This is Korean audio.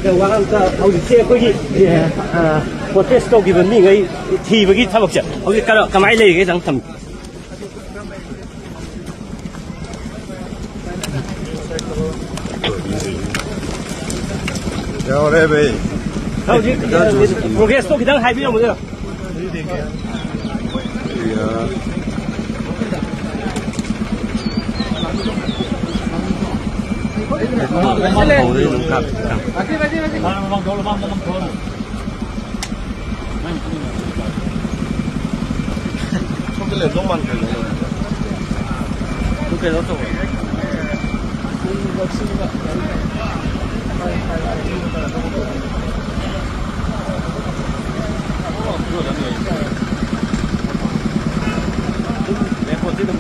그 와한테 어제 거기 프로테스트 기분 민의 TV기 타먹자. 어제 가만히 내게 장탐. Chào đây bì. 어제 프로테스트 기당 하이비는 뭐죠? Không cái lên giống man cái này. 그게 어떤 거? 내 포지도